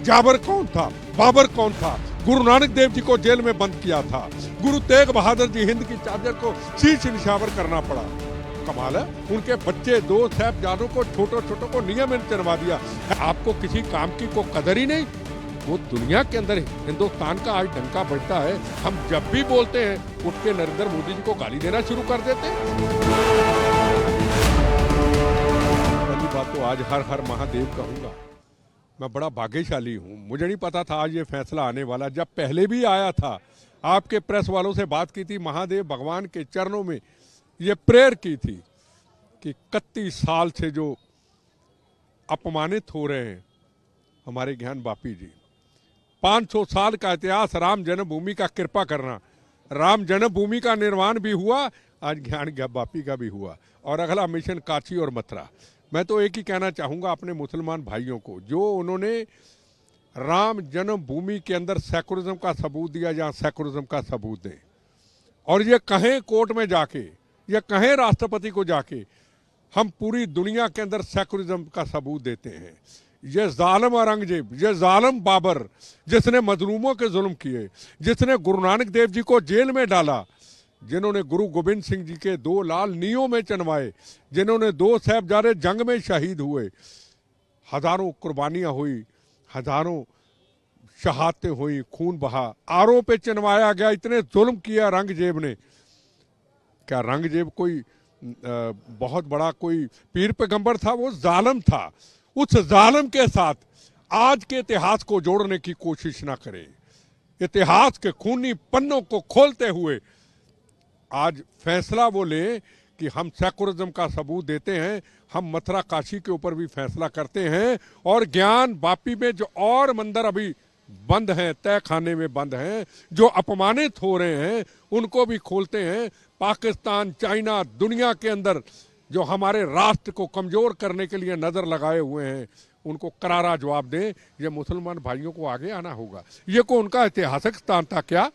जाबर कौन था, बाबर कौन था, गुरु नानक देव जी को जेल में बंद किया था, गुरु तेग बहादुर जी हिंद की चादर को शीश निशावर करना पड़ा। कमाल है, उनके बच्चे दो साहबजादों को छोटों को नियम में चढ़वा दिया। आपको किसी काम की कोई कदर ही नहीं। वो दुनिया के अंदर हिंदुस्तान का आज डंका बजता है, हम जब भी बोलते हैं उठ के नरेंद्र मोदी जी को गाली देना शुरू कर देते हैं। पहली बात तो आज हर हर महादेव कहूंगा, मैं बड़ा भाग्यशाली हूँ। मुझे नहीं पता था आज ये फैसला आने वाला। जब पहले भी आया था, आपके प्रेस वालों से बात की थी, महादेव भगवान के चरणों में ये प्रेयर की थी कि 31 साल से जो अपमानित हो रहे हैं हमारे ज्ञान बापी जी, 500 साल का इतिहास, राम जन्मभूमि का कृपा करना, राम जन्मभूमि का निर्माण भी हुआ, आज ज्ञान बापी का भी हुआ, और अगला मिशन काशी और मथुरा। मैं तो एक ही कहना चाहूँगा अपने मुसलमान भाइयों को, जो उन्होंने राम जन्मभूमि के अंदर सेकुलरिज्म का सबूत दिया, जहाँ सेकुलरिज्म का सबूत दें, और ये कहें कोर्ट में जाके, ये कहें राष्ट्रपति को जाके, हम पूरी दुनिया के अंदर सेकुलरिज्म का सबूत देते हैं। ये जालिम औरंगजेब, ये जालिम बाबर, जिसने मजलूमों के जुल्म किए, जिसने गुरु नानक देव जी को जेल में डाला, जिन्होंने गुरु गोविंद सिंह जी के 2 लाल नींयों में चनवाए, जिन्होंने 2 साहबजादे जंग में शहीद हुए, हजारों कुर्बानियां हुई, हजारों शहादतें हुई, खून बहा, आरों पे चनवाया गया, इतने जुल्म किया औरंगजेब ने। क्या औरंगजेब कोई बहुत बड़ा कोई पीर पैगंबर था? वो जालिम था। उस जालिम के साथ आज के इतिहास को जोड़ने की कोशिश ना करें। इतिहास के खूनी पन्नों को खोलते हुए आज फैसला वो लें कि हम सेकुलरिज्म का सबूत देते हैं, हम मथुरा काशी के ऊपर भी फैसला करते हैं, और ज्ञान बापी में जो और मंदिर अभी बंद हैं, तय खाने में बंद हैं, जो अपमानित हो रहे हैं, उनको भी खोलते हैं। पाकिस्तान, चाइना, दुनिया के अंदर जो हमारे राष्ट्र को कमजोर करने के लिए नजर लगाए हुए हैं, उनको करारा जवाब दें। ये मुसलमान भाइयों को आगे आना होगा। ये को उनका ऐतिहासिक स्थान था क्या?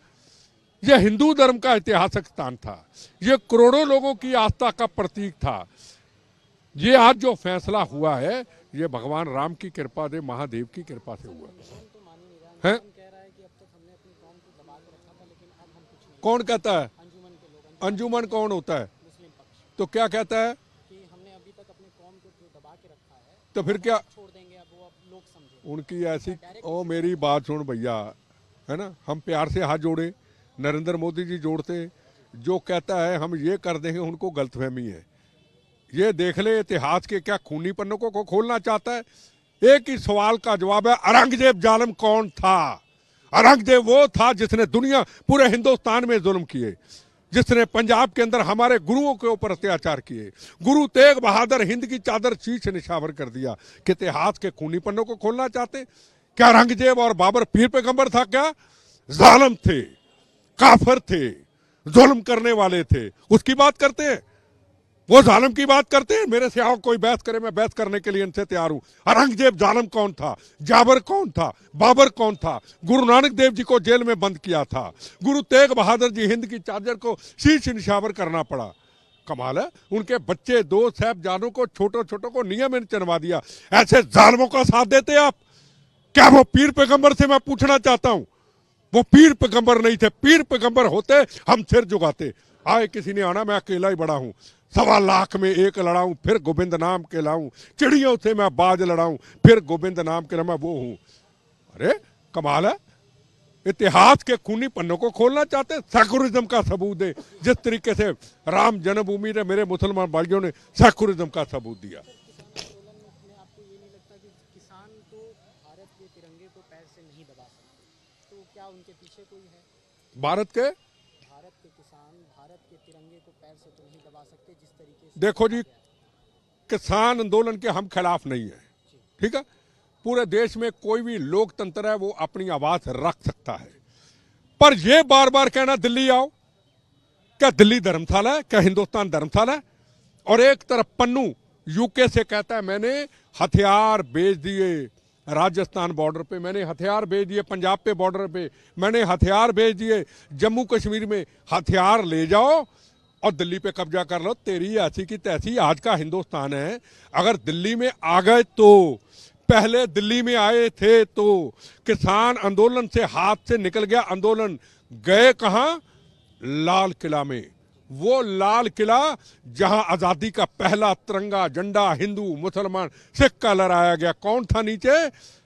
यह हिंदू धर्म का ऐतिहासिक स्थान था, यह करोड़ों लोगों की आस्था का प्रतीक था। ये आज जो फैसला हुआ है, ये भगवान राम की कृपा से, महादेव की कृपा से हुआ है। कौन कहता है? अंजुमन कौन होता है? तो क्या कहता है कि हमने अभी तक अपनी कौम को दबा के रखा है, तो फिर क्या छोड़ देंगे? अब वो अब लोग समझे उनकी ऐसी। ओ मेरी बात सुन भैया, है ना, हम प्यार से हाथ जोड़े, नरेंद्र मोदी जी जोड़ते। जो कहता है हम ये कर देंगे, उनको गलतफहमी है। ये देख ले इतिहास के क्या खूनी पन्नों को खोलना चाहता है। एक ही सवाल का जवाब है, औरंगजेब जालिम कौन था? औरंगजेब वो था जिसने दुनिया, पूरे हिंदुस्तान में जुल्म किए, जिसने पंजाब के अंदर हमारे गुरुओं के ऊपर अत्याचार किए। गुरु तेग बहादुर हिंद की चादर शीश निशावर कर दिया। कि इतिहास के खूनी पन्नों को खोलना चाहते? क्या औरंगजेब और बाबर पीर पैगंबर था क्या? जालिम थे, काफिर थे, जुल्म करने वाले थे। उसकी बात करते हैं, वो जालिम की बात करते हैं। मेरे से आओ कोई बहस करे, मैं बहस करने के लिए इनसे तैयार हूं। औरंगजेब जालिम कौन था? जाबर कौन था? बाबर कौन था? गुरु नानक देव जी को जेल में बंद किया था, गुरु तेग बहादुर जी हिंद की चादर को शीश निशावर करना पड़ा। कमाल है, उनके बच्चे 2 साहबजादों को छोटों को नियम में चढ़वा दिया। ऐसे जालिमों का साथ देते आप? क्या वो पीर पैगंबर से मैं पूछना चाहता हूं? वो पीर पैगंबर नहीं थे। पीर पैगंबर होते हम सिर झुकाते। आए किसी ने आना, मैं अकेला ही बड़ा हूं, 1.25 लाख में एक लड़ाऊं, फिर गोविंद नाम के लाऊं, चिड़ियों से मैं बाज लड़ाऊं, फिर गोविंद नाम के मैं वो हूं। अरे कमाल है, इतिहास के खूनी पन्नों को खोलना चाहते। सेकुलरिज्म का सबूत दे, जिस तरीके से राम जन्मभूमि ने मेरे मुसलमान भाइयों ने सेकुलरिज्म का सबूत दिया। भारत के किसान भारत के तिरंगे को पैर से तो नहीं दबा सकते जिस तरीके से। देखो जी, किसान आंदोलन के हम खिलाफ नहीं है, ठीक है। पूरे देश में कोई भी लोकतंत्र है, वो अपनी आवाज रख सकता है। पर यह बार बार कहना दिल्ली आओ, क्या दिल्ली धर्मशाला है? क्या हिंदुस्तान धर्मशाला है? और एक तरफ पन्नू यूके से कहता है मैंने हथियार भेज दिए राजस्थान बॉर्डर पे, मैंने हथियार भेज दिए पंजाब पे बॉर्डर पे, मैंने हथियार भेज दिए जम्मू कश्मीर में, हथियार ले जाओ और दिल्ली पे कब्जा कर लो। तेरी ऐसी की तैसी आज का हिंदुस्तान है। अगर दिल्ली में आ गए तो पहले दिल्ली में आए थे तो किसान आंदोलन से हाथ से निकल गया आंदोलन, गए कहां? लाल किला में। वो लाल किला जहां आजादी का पहला तिरंगा झंडा हिंदू मुसलमान सिख का लहराया गया। कौन था नीचे?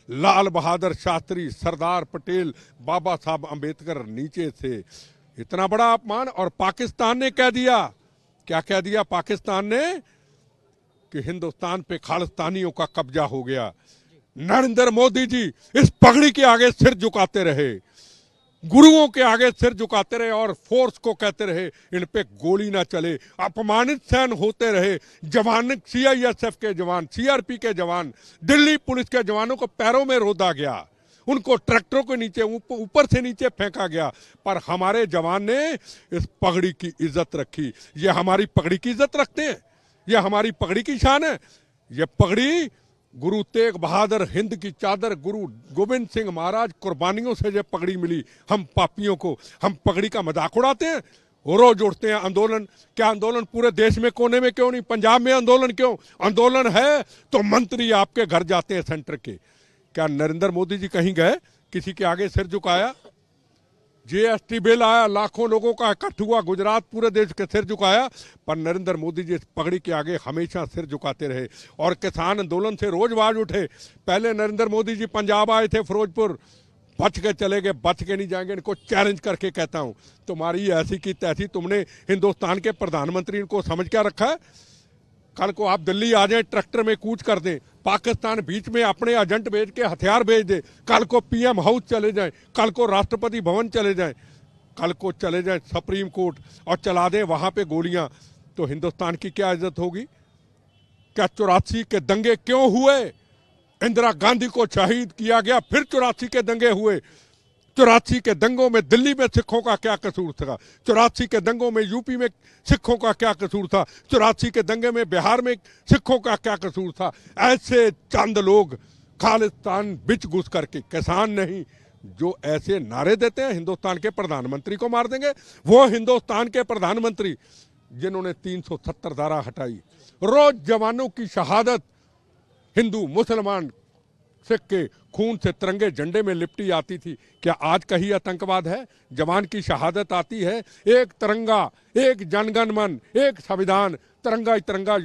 लाल बहादुर शास्त्री, सरदार पटेल, बाबा साहब अंबेडकर नीचे थे। इतना बड़ा अपमान। और पाकिस्तान ने कह दिया, क्या कह दिया पाकिस्तान ने? कि हिंदुस्तान पे खालिस्तानियों का कब्जा हो गया। नरेंद्र मोदी जी इस पगड़ी के आगे सिर झुकाते रहे, गुरुओं के आगे सिर झुकाते रहे और फोर्स को कहते रहे इन पे गोली ना चले। अपमानित सहन होते रहे। जवान, सीआईएसएफ के जवान, सीआरपी के जवान, दिल्ली पुलिस के जवानों को पैरों में रोदा गया, उनको ट्रैक्टरों के नीचे ऊपर से नीचे फेंका गया। पर हमारे जवान ने इस पगड़ी की इज्जत रखी। ये हमारी पगड़ी की इज्जत रखते हैं, ये हमारी पगड़ी की शान है। ये पगड़ी गुरु तेग बहादुर, हिंद की चादर, गुरु गोविंद सिंह महाराज कुर्बानियों से ये पगड़ी मिली हम पापियों को। हम पगड़ी का मजाक उड़ाते हैं, रोज उठते हैं आंदोलन। क्या आंदोलन पूरे देश में कोने में क्यों नहीं? पंजाब में आंदोलन क्यों? आंदोलन है तो मंत्री आपके घर जाते हैं सेंटर के। क्या नरेंद्र मोदी जी कहीं गए, किसी के आगे सिर झुकाया? जीएसटी बिल आया, लाखों लोगों का इकट्ठ हुआ, गुजरात पूरे देश के सिर झुकाया। पर नरेंद्र मोदी जी इस पगड़ी के आगे हमेशा सिर झुकाते रहे। और किसान आंदोलन से रोज आवाज उठे। पहले नरेंद्र मोदी जी पंजाब आए थे, फिरोजपुर, बच के चले गए, बच के नहीं जाएंगे। इनको चैलेंज करके कहता हूं, तुम्हारी ऐसी की तैसी, तुमने हिंदुस्तान के प्रधानमंत्री इनको समझ क्या रखा है? कल को आप दिल्ली आ जाए, ट्रैक्टर में कूच कर दें, पाकिस्तान बीच में अपने एजेंट भेज के हथियार भेज दे, कल को पीएम हाउस चले जाएं, कल को राष्ट्रपति भवन चले जाएं, कल को चले जाएं सुप्रीम कोर्ट और चला दें वहां पे गोलियां, तो हिंदुस्तान की क्या इज्जत होगी? क्या 84 के दंगे क्यों हुए? इंदिरा गांधी को शहीद किया गया, फिर 84 के दंगे हुए। 84 के दंगों में दिल्ली में सिखों का क्या कसूर था? 84 के दंगों में यूपी में सिखों का क्या कसूर था? 84 के दंगे में बिहार में सिखों का क्या कसूर था? ऐसे चंद लोग खालिस्तान बिच घुस करके, किसान नहीं, जो ऐसे नारे देते हैं हिंदुस्तान के प्रधानमंत्री को मार देंगे। वो हिंदुस्तान के प्रधानमंत्री जिन्होंने 370 धारा हटाई, रोज जवानों की शहादत हिंदू मुसलमान सिख के खून से तिरंगे झंडे में लिपटी आती थी। क्या आज कहीं आतंकवाद है? जवान की शहादत आती है। एक तिरंगा, एक जनगण मन, एक संविधान, तिरंगा ही तिरंगा,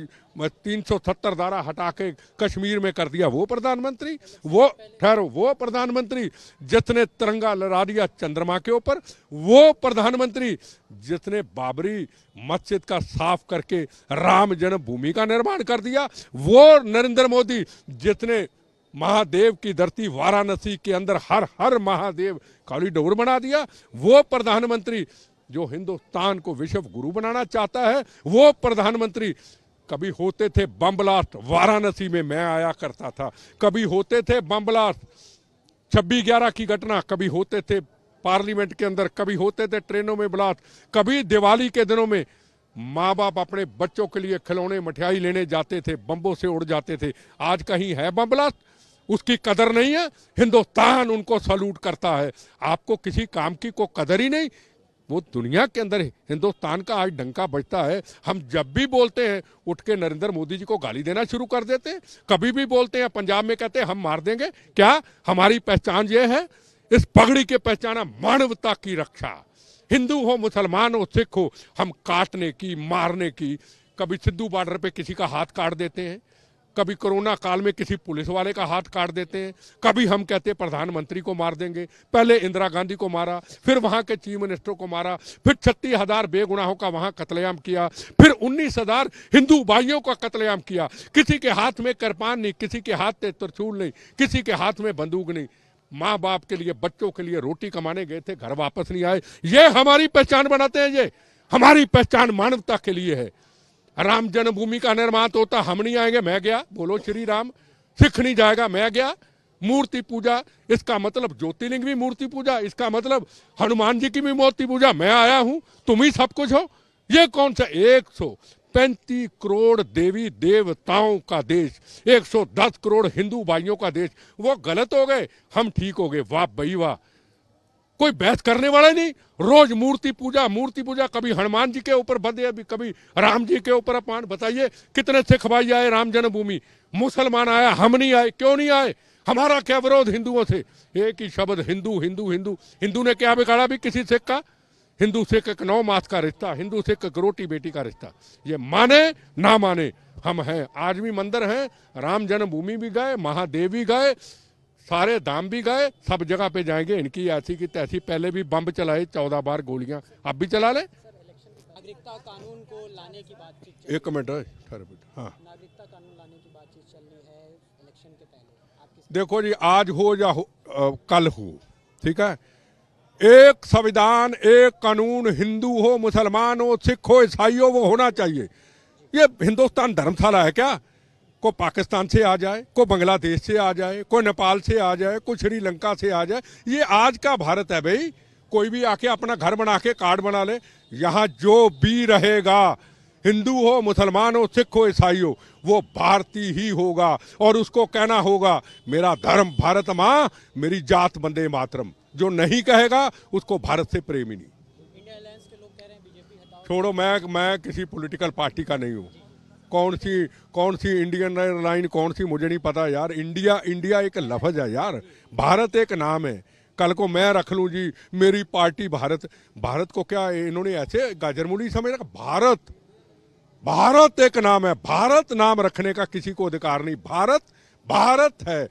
370 धारा हटा के कश्मीर में कर दिया। वो प्रधानमंत्री? वो ठहरो, वो प्रधानमंत्री जिसने तिरंगा लहरा दिया चंद्रमा के ऊपर? वो प्रधानमंत्री जिसने बाबरी मस्जिद का साफ करके राम जन्मभूमि का निर्माण कर दिया? वो नरेंद्र मोदी जिसने महादेव की धरती वाराणसी के अंदर हर हर महादेव कॉरिडोर बना दिया? वो प्रधानमंत्री जो हिंदुस्तान को विश्व गुरु बनाना चाहता है? वो प्रधानमंत्री? कभी होते थे बम ब्लास्ट, वाराणसी में मैं आया करता था, कभी होते थे बम ब्लास्ट 26/11 की घटना, कभी होते थे पार्लियामेंट के अंदर, कभी होते थे ट्रेनों में ब्लास्ट, कभी दिवाली के दिनों में माँ बाप अपने बच्चों के लिए खिलौने मिठाई लेने जाते थे, बम्बों से उड़ जाते थे। आज कहीं है बम ब्लास्ट? उसकी कदर नहीं है। हिंदुस्तान उनको सैल्यूट करता है। आपको किसी काम की को कदर ही नहीं। वो दुनिया के अंदर हिंदुस्तान का आज डंका बजता है। हम जब भी बोलते हैं उठ के नरेंद्र मोदी जी को गाली देना शुरू कर देते हैं। कभी भी बोलते हैं पंजाब में कहते हैं हम मार देंगे। क्या हमारी पहचान ये है? इस पगड़ी के पहचाना मानवता की रक्षा। हिंदू हो, मुसलमान हो, सिख हो, हम काटने की, मारने की, कभी सिद्धू बॉर्डर पे किसी का हाथ काट देते हैं, कभी कोरोना काल में किसी पुलिस वाले का हाथ काट देते हैं, कभी हम कहते हैं प्रधानमंत्री को मार देंगे। पहले इंदिरा गांधी को मारा, फिर वहां के चीफ मिनिस्टर को मारा, फिर 36,000 बेगुनाहों का वहां कत्लेआम किया, फिर 19,000 हिंदू भाइयों का कत्लेआम किया। किसी के हाथ में कृपान नहीं, किसी के हाथ में त्रिशूल नहीं, किसी के हाथ में बंदूक नहीं। माँ बाप के लिए, बच्चों के लिए रोटी कमाने गए थे, घर वापस नहीं आए। ये हमारी पहचान बनाते हैं। ये हमारी पहचान मानवता के लिए है। राम जन्मभूमि का निर्माण होता, हम नहीं आएंगे, मैं गया, बोलो श्री राम। सिख नहीं जाएगा, मैं गया। मूर्ति पूजा, इसका मतलब ज्योतिर्लिंग भी मूर्ति पूजा, इसका मतलब हनुमान जी की भी मूर्ति पूजा, मैं आया हूं, तुम ही सब कुछ हो। ये कौन सा 135 करोड़ देवी देवताओं का देश, 110 करोड़ हिंदू भाइयों का देश, वो गलत हो गए, हम ठीक हो गए। वाह भाई वाह। कोई बहस करने वाला ही नहीं। रोज मूर्ति पूजा, कभी हनुमान जी के ऊपर बंदे, अभी कभी राम जी के ऊपर अपमान। बताइए कितने सिख भाई आए राम जन्मभूमि, मुसलमान आया, हम नहीं आए, क्यों नहीं आए? हमारा क्या विरोध हिंदुओं से? एक ही शब्द हिंदू हिंदू हिंदू। हिंदू ने क्या बिगाड़ा भी किसी सिख का? हिंदू सिख एक 9 मास का रिश्ता, हिंदू सिख एक रोटी बेटी का रिश्ता। ये माने ना माने, हम हैं। आज भी मंदिर हैं, राम जन्मभूमि भी गए, महादेव भी गए, सारे धाम भी गए, सब जगह पे जाएंगे। इनकी ऐसी की तैसी, पहले भी बम चलाए 14 बार गोलियां, अब भी चला ले। नागरिकता कानून को लाने की बातचीत, एक मिनट, हाँ, नागरिकता कानून लाने की बातचीत चल रही है इलेक्शन के पहले, आप देखो जी, आज हो या कल हो, ठीक है, एक संविधान, एक कानून, हिंदू हो, मुसलमान हो, सिख हो, ईसाई हो, वो होना चाहिए। ये हिंदुस्तान धर्मशाला है क्या? को पाकिस्तान से आ जाए, को बांग्लादेश से आ जाए, कोई नेपाल से आ जाए, कोई श्रीलंका से आ जाए, ये आज का भारत है भाई। कोई भी आके अपना घर बना के कार्ड बना ले। यहाँ जो भी रहेगा, हिंदू हो, मुसलमान हो, सिख हो, ईसाई हो, वो भारतीय ही होगा। और उसको कहना होगा मेरा धर्म भारत माँ, मेरी जात वंदे मातरम। जो नहीं कहेगा उसको भारत से प्रेम ही नहीं। इंडिया अलायंस के लोग कह रहे हैं बीजेपी हटाओ। छोड़ो, मैं किसी पॉलिटिकल पार्टी का नहीं हूँ। कौन सी इंडियन एयरलाइन, कौन सी, मुझे नहीं पता यार। इंडिया एक लफ्ज है यार, भारत एक नाम है। कल को मैं रख लूं जी मेरी पार्टी भारत को क्या इन्होंने ऐसे गाजरमूली समझ रखा? भारत एक नाम है। भारत नाम रखने का किसी को अधिकार नहीं। भारत है।